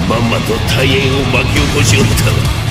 まんまと大変を巻き起こしおった。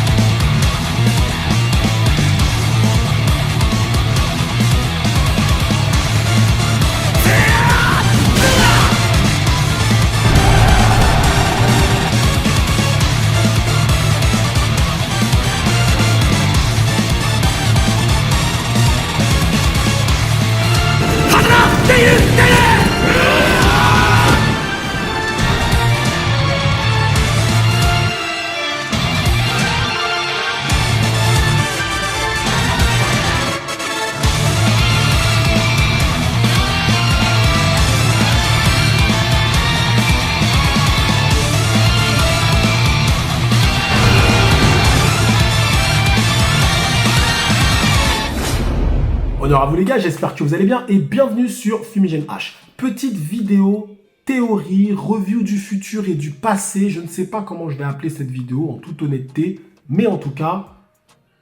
Honneur à vous les gars, j'espère que vous allez bien et bienvenue sur Fumigène H. Petite vidéo, théorie, review du futur et du passé. Je ne sais pas comment je vais appeler cette vidéo en toute honnêteté, mais en tout cas,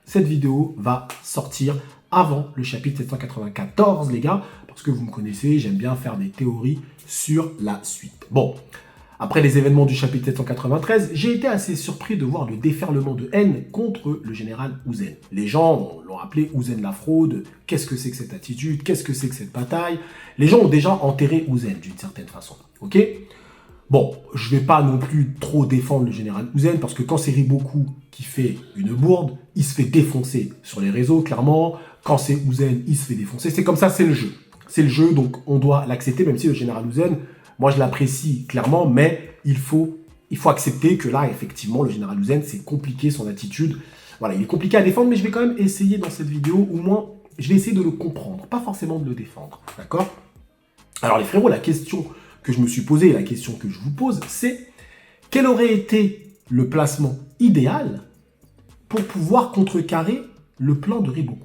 cette vidéo va sortir avant le chapitre 794 les gars, parce que vous me connaissez, j'aime bien faire des théories sur la suite. Bon. Après les événements du chapitre 793, j'ai été assez surpris de voir le déferlement de haine contre le général Uzen. Les gens l'ont appelé Uzen la fraude, qu'est-ce que c'est que cette attitude, qu'est-ce que c'est que cette bataille. Les gens ont déjà enterré Uzen d'une certaine façon, ok? Bon, je vais pas non plus trop défendre le général Uzen, parce que quand c'est Riboku qui fait une bourde, il se fait défoncer sur les réseaux, clairement. Quand c'est Uzen, il se fait défoncer. C'est comme ça, c'est le jeu. C'est le jeu, donc on doit l'accepter, même si le général Uzen... Moi, je l'apprécie clairement, mais il faut accepter que là, effectivement, le général Uzen, c'est compliqué son attitude. Voilà, il est compliqué à défendre, mais je vais quand même essayer dans cette vidéo, au moins, je vais essayer de le comprendre, pas forcément de le défendre, d'accord? Alors les frérots, la question que je me suis posée, et la question que je vous pose, c'est quel aurait été le placement idéal pour pouvoir contrecarrer le plan de Riboku?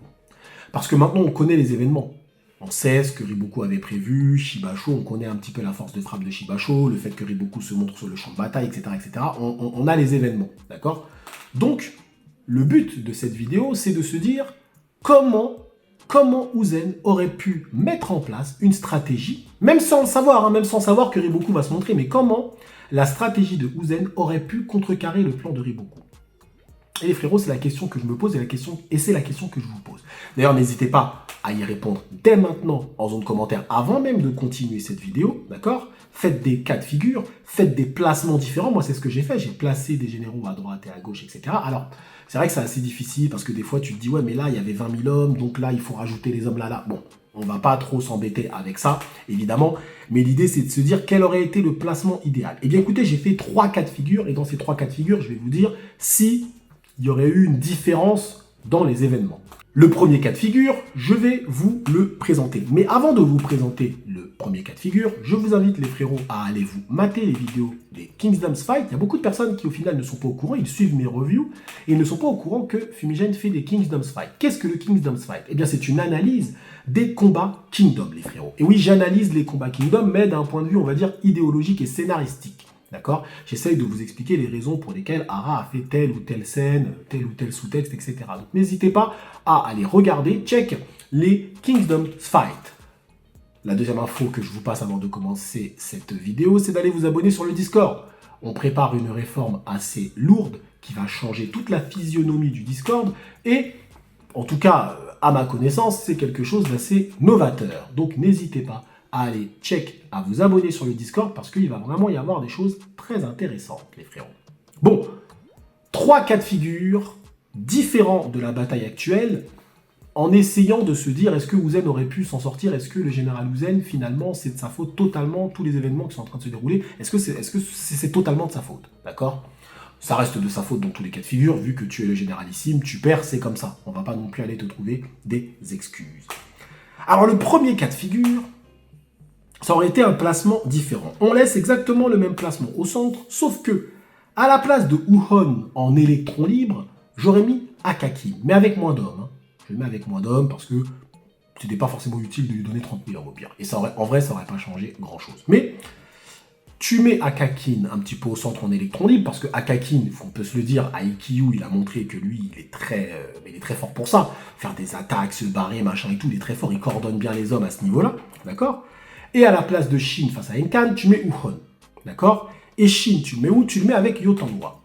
Parce que maintenant, on connaît les événements. On sait ce que Riboku avait prévu, Shibasho, on connaît un petit peu la force de frappe de Shibasho, le fait que Riboku se montre sur le champ de bataille, etc. etc. On a les événements, d'accord? Donc, le but de cette vidéo, c'est de se dire comment Uzen aurait pu mettre en place une stratégie, même sans le savoir, même sans savoir que Riboku va se montrer, mais comment la stratégie de Uzen aurait pu contrecarrer le plan de Riboku. Et les frérots, c'est la question que je me pose et c'est la question que je vous pose. D'ailleurs, n'hésitez pas à y répondre dès maintenant en zone de commentaire, avant même de continuer cette vidéo, d'accord? Faites des cas de figure, faites des placements différents. Moi, c'est ce que j'ai fait. J'ai placé des généraux à droite et à gauche, etc. Alors, c'est vrai que c'est assez difficile parce que des fois, tu te dis, ouais, mais là, il y avait 20 000 hommes, donc là, il faut rajouter les hommes là. Bon, on va pas trop s'embêter avec ça, évidemment. Mais l'idée, c'est de se dire quel aurait été le placement idéal. Eh bien, écoutez, j'ai fait 3 cas de figure et dans ces 3 cas de figure, je vais vous dire si il y aurait eu une différence dans les événements. Le premier cas de figure, je vais vous le présenter. Mais avant de vous présenter le premier cas de figure, je vous invite les frérots à aller vous mater les vidéos des Kingdom's Fight. Il y a beaucoup de personnes qui au final ne sont pas au courant, ils suivent mes reviews et ils ne sont pas au courant que Fumigène fait des Kingdom's Fight. Qu'est-ce que le Kingdom's Fight? Eh bien c'est une analyse des combats Kingdom, les frérots. Et oui, j'analyse les combats Kingdom, mais d'un point de vue, on va dire, idéologique et scénaristique. D'accord? J'essaye de vous expliquer les raisons pour lesquelles Hara a fait telle ou telle scène, tel ou tel sous-texte, etc. Donc n'hésitez pas à aller regarder, check les Kingdom's Fight. La deuxième info que je vous passe avant de commencer cette vidéo, c'est d'aller vous abonner sur le Discord. On prépare une réforme assez lourde qui va changer toute la physionomie du Discord et, en tout cas, à ma connaissance, c'est quelque chose d'assez novateur. Donc n'hésitez pas à aller à vous abonner sur le Discord parce qu'il va vraiment y avoir des choses très intéressantes, les frérots. Bon, 3 cas de figure différents de la bataille actuelle en essayant de se dire est-ce que Uzen aurait pu s'en sortir, est-ce que le général Uzen, finalement, c'est de sa faute totalement, tous les événements qui sont en train de se dérouler, est-ce que c'est totalement de sa faute, d'accord? Ça reste de sa faute dans tous les cas de figure, vu que tu es le généralissime, tu perds, c'est comme ça. On va pas non plus aller te trouver des excuses. Alors, le premier cas de figure, ça aurait été un placement différent. On laisse exactement le même placement au centre, sauf que, à la place de Uhon en électron libre, j'aurais mis Akakin, mais avec moins d'hommes. Je le mets avec moins d'hommes parce que c'était pas forcément utile de lui donner 30 000 hommes au pire. Et ça en vrai, ça aurait pas changé grand-chose. Mais tu mets Akakin un petit peu au centre en électron libre, parce que Akakin, on peut se le dire, à Ikkyu, il a montré que lui, il est très fort pour ça. Faire des attaques, se barrer, machin et tout, il est très fort, il coordonne bien les hommes à ce niveau-là, d'accord? Et à la place de Shin face à Enkan, tu mets Uhon, d'accord? Et Shin, tu le mets où? Tu le mets avec Yotanwa.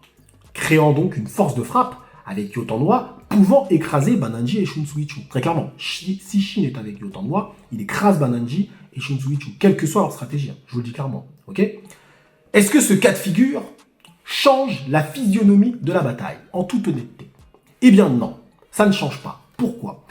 Créant donc une force de frappe avec Yotanwa, pouvant écraser Bananji et Shunsuichu. Très clairement, si Shin est avec Yotanwa, il écrase Bananji et Shunsuichu, quelle que soit leur stratégie. Je vous le dis clairement. Ok? Est-ce que ce cas de figure change la physionomie de la bataille, en toute honnêteté? Eh bien non, ça ne change pas. Pourquoi?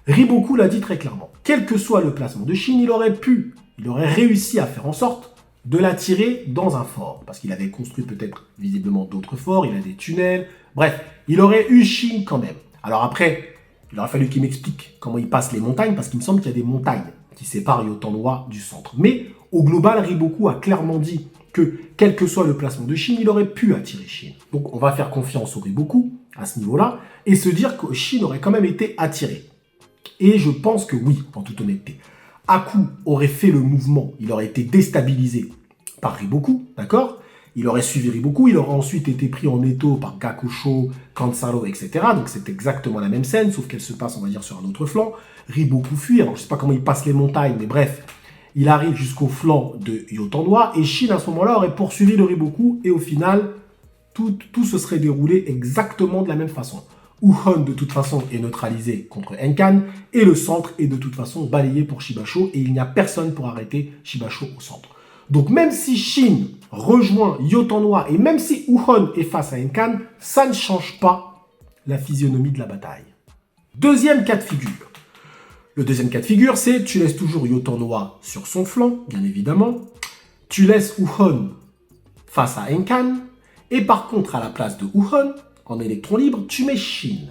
Riboku l'a dit très clairement. Quel que soit le placement de Shin, il aurait réussi à faire en sorte de l'attirer dans un fort. Parce qu'il avait construit peut-être visiblement d'autres forts, il a des tunnels. Bref, il aurait eu Shin quand même. Alors après, il aurait fallu qu'il m'explique comment il passe les montagnes, parce qu'il me semble qu'il y a des montagnes qui séparent Yotanwa du centre. Mais au global, Riboku a clairement dit que quel que soit le placement de Shin, il aurait pu attirer Shin. Donc on va faire confiance au Riboku à ce niveau-là et se dire que Shin aurait quand même été attiré. Et je pense que oui, en toute honnêteté. Aku aurait fait le mouvement, il aurait été déstabilisé par Riboku, d'accord? Il aurait suivi Riboku, il aurait ensuite été pris en étau par Gakusho, Kansaro, etc. Donc c'est exactement la même scène, sauf qu'elle se passe, on va dire, sur un autre flanc. Riboku fuit, alors je sais pas comment il passe les montagnes, mais bref, il arrive jusqu'au flanc de Yotanwa, et Shin à ce moment-là aurait poursuivi le Riboku, et au final, tout se serait déroulé exactement de la même façon. Uhon, de toute façon, est neutralisé contre Enkan, et le centre est de toute façon balayé pour Shibasho, et il n'y a personne pour arrêter Shibasho au centre. Donc même si Shin rejoint Yotanwa, et même si Uhon est face à Enkan, ça ne change pas la physionomie de la bataille. Deuxième cas de figure. Le deuxième cas de figure, c'est tu laisses toujours Yotanwa sur son flanc, bien évidemment. Tu laisses Uhon face à Enkan, et par contre, à la place de Uhon, en électron libre, tu mets Shin.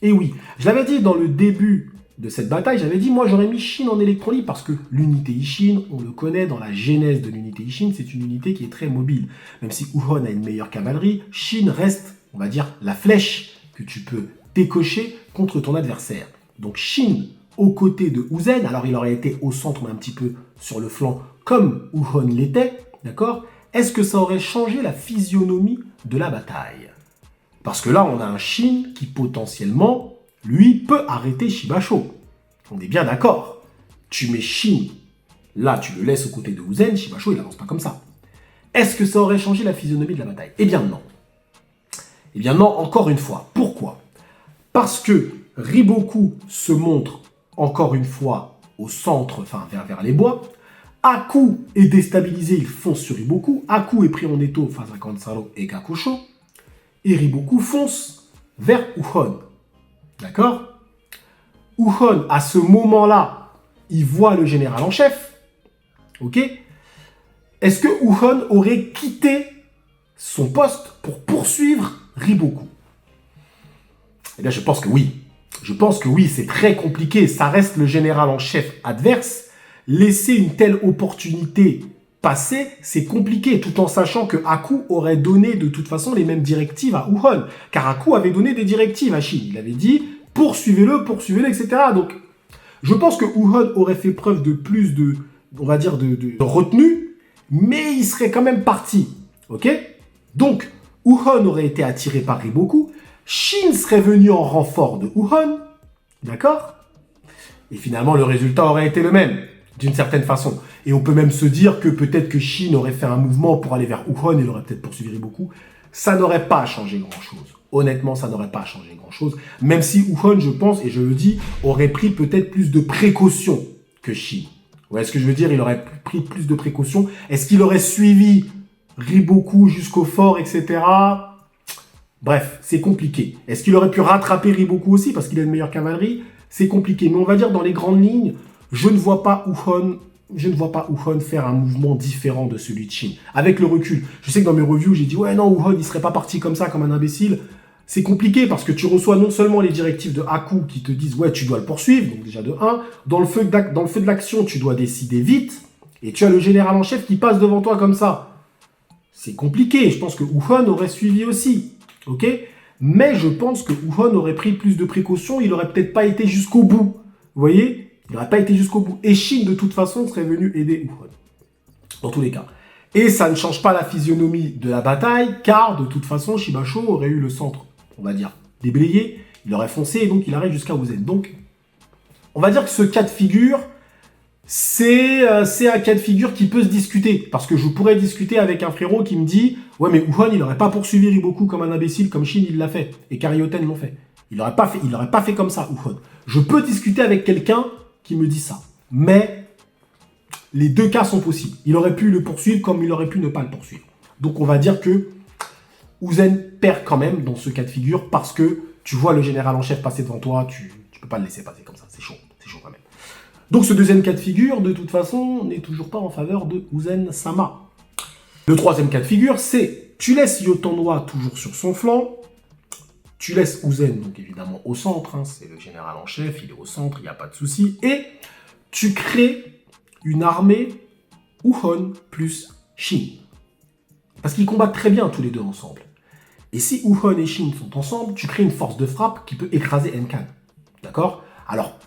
Et oui, je l'avais dit dans le début de cette bataille, j'avais dit, moi j'aurais mis Shin en électron libre parce que l'unité Ishin, on le connaît dans la genèse de l'unité Ishin, c'est une unité qui est très mobile. Même si Uhon a une meilleure cavalerie, Shin reste, on va dire, la flèche que tu peux décocher contre ton adversaire. Donc Shin aux côtés de Uzen, alors il aurait été au centre mais un petit peu sur le flanc comme Uhon l'était, d'accord? Est-ce que ça aurait changé la physionomie de la bataille? Parce que là, on a un Shin qui potentiellement, lui, peut arrêter Shibasho. On est bien d'accord. Tu mets Shin, là, tu le laisses aux côtés de Uzen, Shibasho, il n'avance pas comme ça. Est-ce que ça aurait changé la physionomie de la bataille? Eh bien non. Eh bien non, encore une fois. Pourquoi? Parce que Riboku se montre, encore une fois, au centre, enfin vers les bois. Aku est déstabilisé, il fonce sur Riboku. Aku est pris en étau face à Kansaro et Gakusho. Et Riboku fonce vers Uhon. D'accord? Uhon, à ce moment-là, il voit le général en chef. Ok? Est-ce que Uhon aurait quitté son poste pour poursuivre Riboku? Eh bien, je pense que oui. Je pense que oui, c'est très compliqué. Ça reste le général en chef adverse. Laisser une telle opportunité passer, c'est compliqué, tout en sachant que Aku aurait donné de toute façon les mêmes directives à Uhon. Car Aku avait donné des directives à Shin. Il avait dit poursuivez-le, etc. Donc, je pense que Uhon aurait fait preuve de plus de, on va dire, de retenue, mais il serait quand même parti. Ok? Donc, Uhon aurait été attiré par Riboku. Shin serait venu en renfort de Uhon. D'accord? Et finalement, le résultat aurait été le même, d'une certaine façon. Et on peut même se dire que peut-être que Shin aurait fait un mouvement pour aller vers Uhon et il aurait peut-être poursuivi Riboku. Ça n'aurait pas changé grand-chose. Honnêtement, ça n'aurait pas changé grand-chose. Même si Uhon, je pense, et je le dis, aurait pris peut-être plus de précautions que Shin. Vous voyez ce que je veux dire? Il aurait pris plus de précautions. Est-ce qu'il aurait suivi Riboku jusqu'au fort, etc. Bref, c'est compliqué. Est-ce qu'il aurait pu rattraper Riboku aussi parce qu'il a une meilleure cavalerie? C'est compliqué. Mais on va dire dans les grandes lignes, je ne vois pas Uhon faire un mouvement différent de celui de Shin. Avec le recul. Je sais que dans mes reviews, j'ai dit, ouais, non, Uhon, il serait pas parti comme ça, comme un imbécile. C'est compliqué parce que tu reçois non seulement les directives de Aku qui te disent, ouais, tu dois le poursuivre, donc déjà de 1. Dans le feu de l'action, tu dois décider vite. Et tu as le général en chef qui passe devant toi comme ça. C'est compliqué. Je pense que Uhon aurait suivi aussi. Ok? Mais je pense que Uhon aurait pris plus de précautions. Il aurait peut-être pas été jusqu'au bout. Vous voyez? Il n'aurait pas été jusqu'au bout. Et Shin, de toute façon, serait venu aider Uhon. Dans tous les cas. Et ça ne change pas la physionomie de la bataille, car de toute façon, Shibasho aurait eu le centre, on va dire, déblayé. Il aurait foncé et donc il arrive jusqu'à Uzen. Donc, on va dire que ce cas de figure, c'est un cas de figure qui peut se discuter. Parce que je pourrais discuter avec un frérot qui me dit « Ouais, mais Wuhan, il n'aurait pas poursuivi Riboku comme un imbécile, comme Shin, il l'a fait. Et Karyoten l'ont fait. Il n'aurait pas fait comme ça, Wuhan. » Je peux discuter avec quelqu'un qui me dit ça. Mais les deux cas sont possibles. Il aurait pu le poursuivre comme il aurait pu ne pas le poursuivre. Donc on va dire que Uzen perd quand même dans ce cas de figure parce que tu vois le général en chef passer devant toi, tu peux pas le laisser passer comme ça. C'est chaud quand même. Donc ce deuxième cas de figure, de toute façon, n'est toujours pas en faveur de Uzen-sama. Le troisième cas de figure, c'est tu laisses Yotanwa toujours sur son flanc, tu laisses Uzen, donc évidemment au centre, hein, c'est le général en chef, il est au centre, il n'y a pas de souci, et tu crées une armée Wuhan plus Shin. Parce qu'ils combattent très bien tous les deux ensemble. Et si Wuhan et Shin sont ensemble, tu crées une force de frappe qui peut écraser Enkan. D'accord? Alors,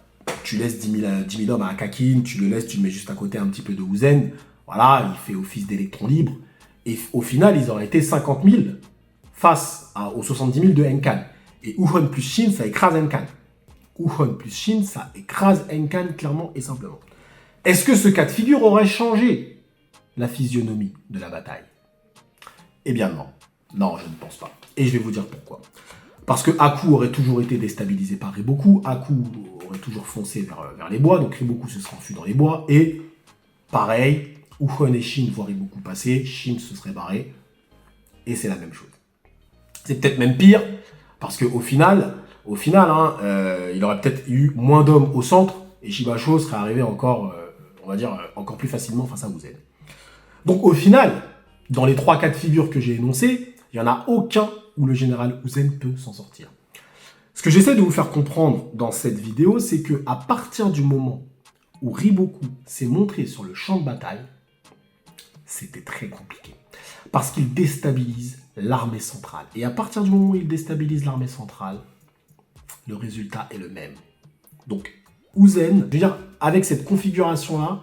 tu laisses 10 000 hommes à Akakin, tu le laisses, tu le mets juste à côté un petit peu de Uzen. Voilà, il fait office d'électron libre. Et au final, ils auraient été 50 000 face aux 70 000 de Enkan. Et Wuhan plus Shin, ça écrase Enkan. Wuhan plus Shin, ça écrase Enkan clairement et simplement. Est-ce que ce cas de figure aurait changé la physionomie de la bataille? Eh bien non. Non, je ne pense pas. Et je vais vous dire pourquoi. Parce que Aku aurait toujours été déstabilisé par Riboku, Aku aurait toujours foncé vers les bois, donc Riboku se serait enfui dans les bois, et pareil, Wuhan et Shin voient Riboku passer, Shin se serait barré, et c'est la même chose. C'est peut-être même pire, parce qu'au final, il aurait peut-être eu moins d'hommes au centre, et Shibasho serait arrivé encore, on va dire, encore plus facilement face à Uzen. Donc au final, dans les trois cas de figure que j'ai énoncés, il n'y en a aucun où le général Uzen peut s'en sortir. Ce que j'essaie de vous faire comprendre dans cette vidéo, c'est que à partir du moment où Riboku s'est montré sur le champ de bataille, c'était très compliqué. Parce qu'il déstabilise l'armée centrale. Et à partir du moment où il déstabilise l'armée centrale, le résultat est le même. Donc, Uzen, je veux dire, avec cette configuration-là,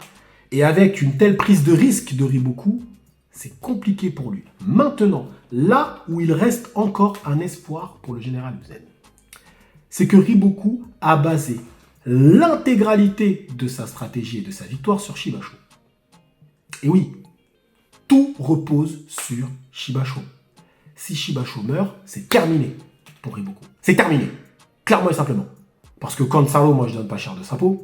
et avec une telle prise de risque de Riboku, c'est compliqué pour lui. Maintenant, là où il reste encore un espoir pour le général Uzen, c'est que Riboku a basé l'intégralité de sa stratégie et de sa victoire sur Shibasho. Et oui, tout repose sur Shibasho. Si Shibasho meurt, c'est terminé pour Riboku. C'est terminé, clairement et simplement. Parce que Kansaro, moi je donne pas cher de sa peau.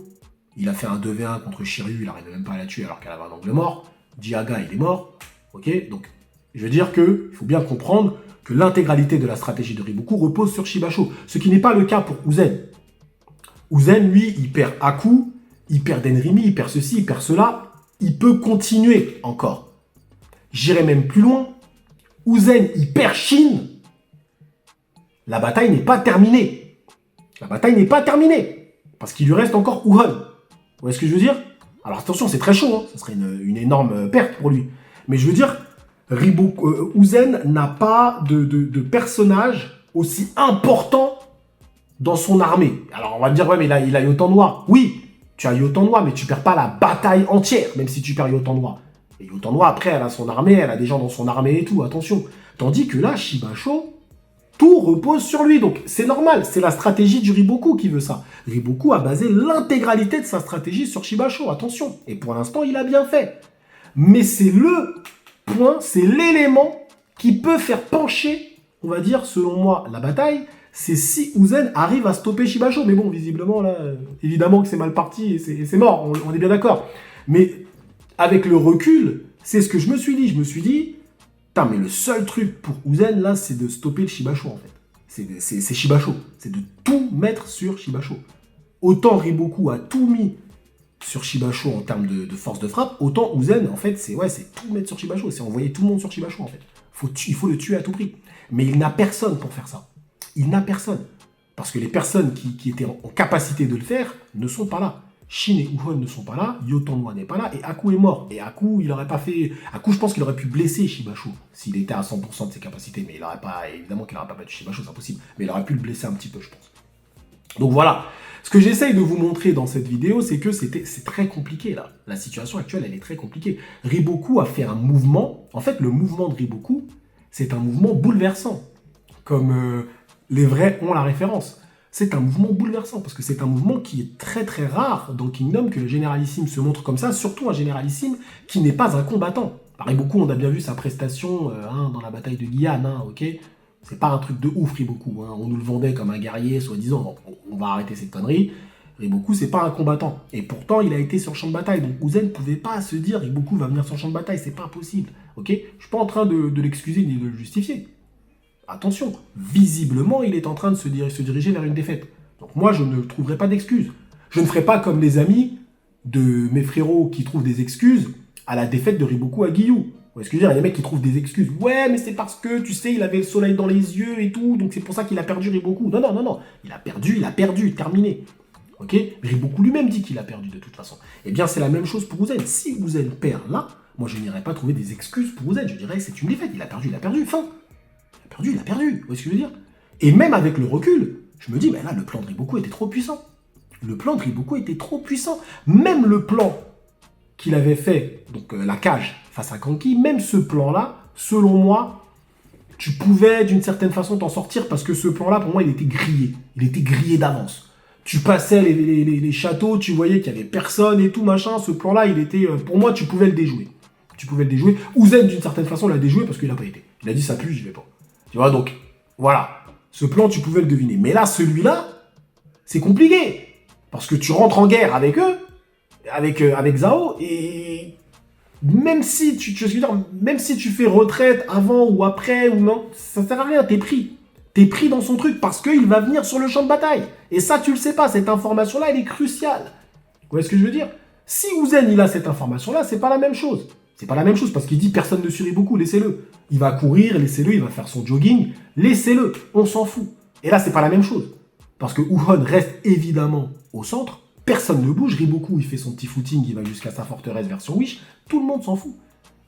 Il a fait un 2v1 contre Shiryu, il n'arrivait même pas à la tuer alors qu'elle avait un angle mort. Diaga, il est mort. Ok, donc je veux dire qu'il faut bien comprendre que l'intégralité de la stratégie de Riboku repose sur Shibasho, ce qui n'est pas le cas pour Uzen. Uzen, lui, il perd Aku, il perd Denrimi, il perd ceci, il perd cela, il peut continuer encore. J'irai même plus loin, Uzen, il perd Shin, la bataille n'est pas terminée. La bataille n'est pas terminée, parce qu'il lui reste encore Wuhan. Vous voyez ce que je veux dire? Alors attention, c'est très chaud, hein. Ça serait une énorme perte pour lui. Mais je veux dire, Uzen n'a pas de personnage aussi important dans son armée. Alors on va me dire, ouais, mais il a Yotanwa. Oui, tu as Yotanwa, mais tu perds pas la bataille entière, même si tu perds Yotanwa. Et Yotanwa, après, elle a son armée, elle a des gens dans son armée et tout, attention. Tandis que là, Shibasho, tout repose sur lui. Donc c'est normal, c'est la stratégie du Riboku qui veut ça. Riboku a basé l'intégralité de sa stratégie sur Shibasho, attention. Et pour l'instant, il a bien fait. Mais c'est le point, c'est l'élément qui peut faire pencher, on va dire, selon moi, la bataille, c'est si Uzen arrive à stopper Shibasho. Mais bon, visiblement, là, évidemment que c'est mal parti et c'est mort, on est bien d'accord. Mais avec le recul, c'est ce que je me suis dit. Je me suis dit, putain, mais le seul truc pour Uzen, là, c'est de stopper le Shibasho, en fait. C'est Shibasho. C'est de tout mettre sur Shibasho. Autant Riboku a tout mis sur Shibasho en termes de force de frappe, autant Uzen, en fait, c'est tout mettre sur Shibasho, c'est envoyer tout le monde sur Shibasho, en fait. Il faut le tuer à tout prix. Mais il n'a personne pour faire ça. Il n'a personne. Parce que les personnes qui étaient en capacité de le faire ne sont pas là. Shin et Wuhan ne sont pas là, Yotanwa n'est pas là, et Aku est mort. Et Aku, il n'aurait pas fait... Aku, je pense qu'il aurait pu blesser Shibasho, s'il était à 100% de ses capacités, mais il n'aurait pas... Évidemment qu'il n'aurait pas battu Shibasho, c'est impossible. Mais il aurait pu le blesser un petit peu, je pense. Donc voilà. Ce que j'essaye de vous montrer dans cette vidéo, c'est que c'est très compliqué, là. La situation actuelle, elle est très compliquée. Riboku a fait un mouvement. En fait, le mouvement de Riboku, c'est un mouvement bouleversant. Comme les vrais ont la référence. c'est un mouvement bouleversant, parce que c'est un mouvement qui est très très rare dans Kingdom, que le généralissime se montre comme ça, surtout un généralissime qui n'est pas un combattant. Pareil, beaucoup, on a bien vu sa prestation dans la bataille de Guyane, ok. C'est pas un truc de ouf, Riboku. On nous le vendait comme un guerrier, soi-disant. On va arrêter cette connerie. Riboku, c'est pas un combattant. Et pourtant, il a été sur le champ de bataille. Donc, Uzen ne pouvait pas se dire Riboku va venir sur le champ de bataille. C'est pas possible. Ok. Je suis pas en train de l'excuser ni de le justifier. Attention, visiblement, il est en train de se diriger vers une défaite. Donc, moi, je ne trouverai pas d'excuses. Je ne ferai pas comme les amis de mes frérots qui trouvent des excuses à la défaite de Riboku à Giyu. Vous voyez ce que je veux dire? Il y a des mecs qui trouvent des excuses. Ouais, mais c'est parce que, tu sais, il avait le soleil dans les yeux et tout, donc c'est pour ça qu'il a perdu Riboku. Non, non, non, non. Il a perdu, terminé. Ok? Riboku lui-même dit qu'il a perdu de toute façon. Eh bien, c'est la même chose pour Uzen. Si Uzen perd là, moi, je n'irai pas trouver des excuses pour Uzen. Je dirais, c'est une défaite. Il a perdu, fin. Il a perdu. Vous voyez ce que je veux dire? Et même avec le recul, je me dis, mais là, le plan de Riboku était trop puissant. Même le plan qu'il avait fait, donc la cage face à Kanki, même ce plan-là, selon moi, tu pouvais d'une certaine façon t'en sortir parce que ce plan-là, pour moi, il était grillé. Il était grillé d'avance. Tu passais les châteaux, tu voyais qu'il n'y avait personne et tout, machin. Ce plan-là, il était, pour moi, tu pouvais le déjouer. Uzen, d'une certaine façon, l'a déjoué parce qu'il n'a pas été. Il a dit, ça pue, j'y vais pas. Tu vois, donc, voilà. Ce plan, tu pouvais le deviner. Mais là, celui-là, c'est compliqué. Parce que tu rentres en guerre avec eux, avec Zhao, et même si tu fais retraite avant ou après, ou non, ça sert à rien, t'es pris. T'es pris dans son truc parce qu'il va venir sur le champ de bataille. Et ça, tu le sais pas, cette information-là, elle est cruciale. Vous voyez ce que je veux dire? Si Uzen, il a cette information-là, c'est pas la même chose. C'est pas la même chose parce qu'il dit personne ne suit beaucoup, laissez-le. Il va courir, laissez-le, il va faire son jogging, laissez-le, on s'en fout. Et là, c'est pas la même chose. Parce que Uhon reste évidemment au centre, personne ne bouge, Riboku, il fait son petit footing, il va jusqu'à sa forteresse version Wish, tout le monde s'en fout.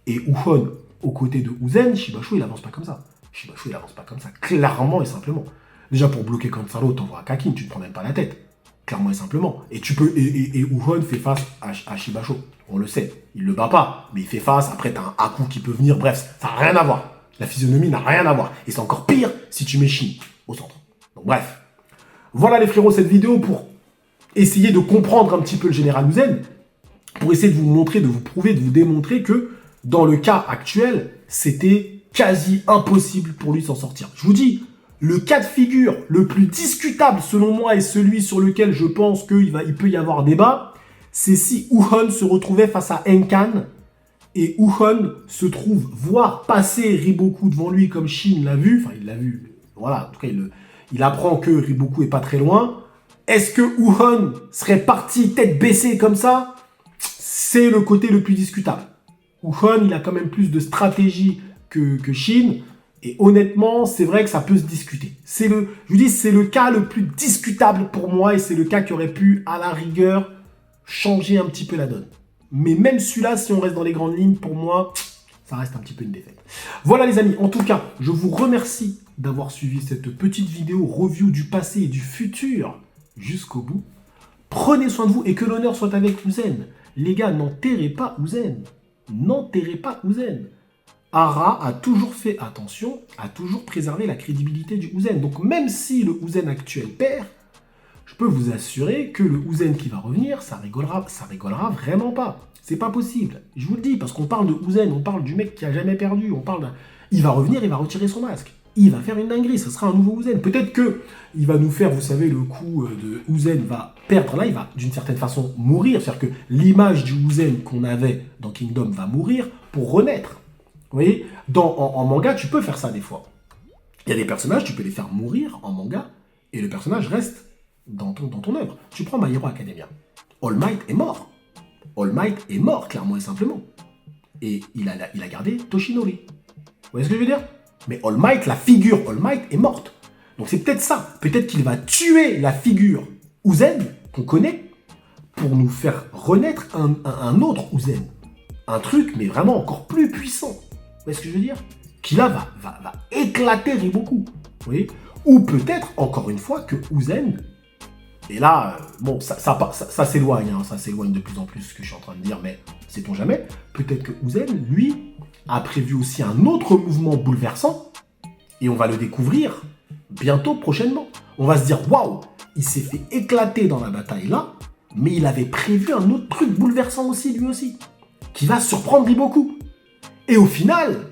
Et Uhon, aux côtés de Uzen, Shibashu, il avance pas comme ça. Clairement et simplement. Déjà, pour bloquer Kansaro, t'envoies Kakin, tu te prends même pas la tête. Clairement et simplement. Et Uhon fait face à Shibashu. On le sait. Il le bat pas, mais il fait face. Après, t'as un Haku qui peut venir. Bref, ça n'a rien à voir. La physionomie n'a rien à voir. Et c'est encore pire si tu mets Shin au centre. Donc, bref. Voilà, les frérots, cette vidéo pour essayer de comprendre un petit peu le général Uzen. Pour essayer de vous montrer, de vous prouver, de vous démontrer que dans le cas actuel, c'était quasi impossible pour lui de s'en sortir. Je vous dis, le cas de figure le plus discutable selon moi et celui sur lequel je pense qu'il peut y avoir débat, c'est si Uhon se retrouvait face à Enkan et Uhon se trouve voir passer Riboku devant lui comme Shin l'a vu, enfin il l'a vu, voilà, en tout cas il apprend que Riboku est pas très loin. Est-ce que Uhon serait parti tête baissée comme ça? C'est le côté le plus discutable. Uhon, il a quand même plus de stratégie que Shin. Et honnêtement, c'est vrai que ça peut se discuter. Je vous dis, c'est le cas le plus discutable pour moi et c'est le cas qui aurait pu, à la rigueur, changer un petit peu la donne. Mais même celui-là, si on reste dans les grandes lignes, pour moi, ça reste un petit peu une défaite. Voilà les amis, en tout cas, je vous remercie d'avoir suivi cette petite vidéo review du passé et du futur jusqu'au bout. Prenez soin de vous et que l'honneur soit avec Uzen. Les gars, n'enterrez pas Uzen. N'enterrez pas Uzen. Ara a toujours fait attention, a toujours préservé la crédibilité du Uzen. Donc même si le Uzen actuel perd, je peux vous assurer que le Uzen qui va revenir, ça rigolera vraiment pas. C'est pas possible. Je vous le dis, parce qu'on parle de Uzen, on parle du mec qui a jamais perdu, il va revenir, il va retirer son masque. Il va faire une dinguerie, ce sera un nouveau Uzen. Peut-être que il va nous faire, vous savez, le coup de Uzen va perdre là, il va d'une certaine façon mourir. C'est-à-dire que l'image du Uzen qu'on avait dans Kingdom va mourir pour renaître. Vous voyez, en manga, tu peux faire ça des fois. Il y a des personnages, tu peux les faire mourir en manga, et le personnage reste dans ton œuvre. Tu prends My Hero Academia. All Might est mort. All Might est mort, clairement et simplement. Et il a gardé Toshinori. Vous voyez ce que je veux dire? Mais All Might, la figure All Might est morte. Donc c'est peut-être ça. Peut-être qu'il va tuer la figure Uzen, qu'on connaît, pour nous faire renaître un autre Uzen. Un truc, mais vraiment encore plus puissant. Vous voyez ce que je veux dire? Qui là va éclater Riboku. Vous voyez? Ou peut-être, encore une fois, que Uzen, et là, bon, ça s'éloigne, hein, ça s'éloigne de plus en plus ce que je suis en train de dire, mais sait-on jamais, peut-être que Uzen, lui, a prévu aussi un autre mouvement bouleversant, et on va le découvrir bientôt, prochainement. On va se dire, waouh, il s'est fait éclater dans la bataille là, mais il avait prévu un autre truc bouleversant aussi, lui aussi, qui va surprendre Riboku. Et au final,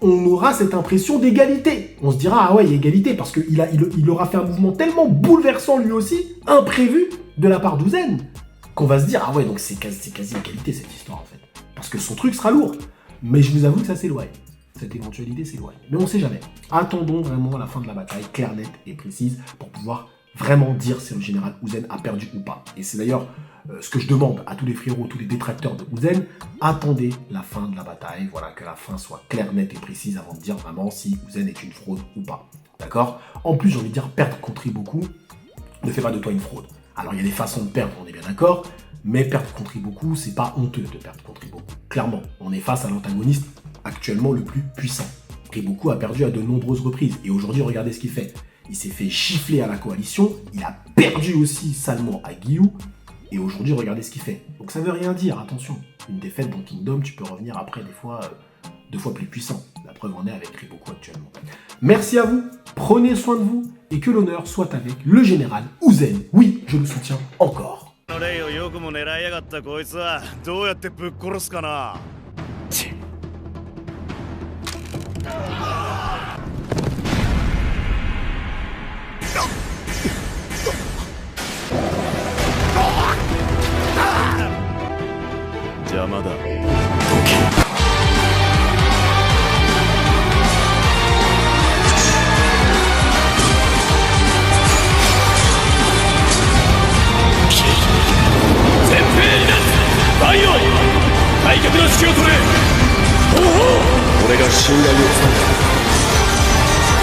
on aura cette impression d'égalité. On se dira, ah ouais, il y a égalité, parce qu'il aura fait un mouvement tellement bouleversant lui aussi, imprévu, de la part d'Uzen, qu'on va se dire, ah ouais, donc c'est quasi égalité cette histoire en fait. Parce que son truc sera lourd. Mais je vous avoue que ça s'éloigne. Cette éventualité s'éloigne. Mais on ne sait jamais. Attendons vraiment la fin de la bataille, claire, nette et précise, pour pouvoir vraiment dire si le général Uzen a perdu ou pas. Et c'est d'ailleurs ce que je demande à tous les frérots, tous les détracteurs de Uzen. Attendez la fin de la bataille, voilà, que la fin soit claire, nette et précise avant de dire vraiment si Uzen est une fraude ou pas. D'accord? En plus, j'ai envie de dire, perdre contre Riboku ne fait pas de toi une fraude. Alors, il y a des façons de perdre, on est bien d'accord, mais perdre contre Riboku, c'est pas honteux de perdre contre Riboku. Clairement, on est face à l'antagoniste actuellement le plus puissant. Riboku a perdu à de nombreuses reprises, et aujourd'hui, regardez ce qu'il fait. Il s'est fait gifler à la coalition, il a perdu aussi salement à Giyu, et aujourd'hui, regardez ce qu'il fait. Donc ça veut rien dire, attention. Une défaite dans Kingdom, tu peux revenir après des fois 2 fois plus puissant. La preuve en est avec Riboku actuellement. Merci à vous, prenez soin de vous, et que l'honneur soit avec le général Uzen. Oui, je le soutiens encore. レイをよくも狙いやがったこいつはどうやってぶっ殺すかな。邪魔だ。開脚の指揮を取れ。俺が信頼をつなぐ。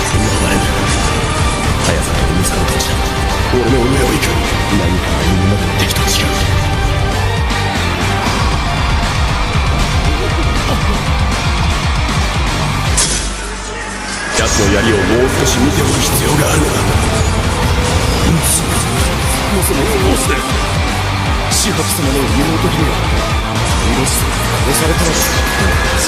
そんな前に速さと重さの土地だ。俺の上を行く。何か今までの敵と違う。奴の槍をもう少し見ておく必要があるのだ。もそもコースで紫伯様の妹君は殺されたのですか。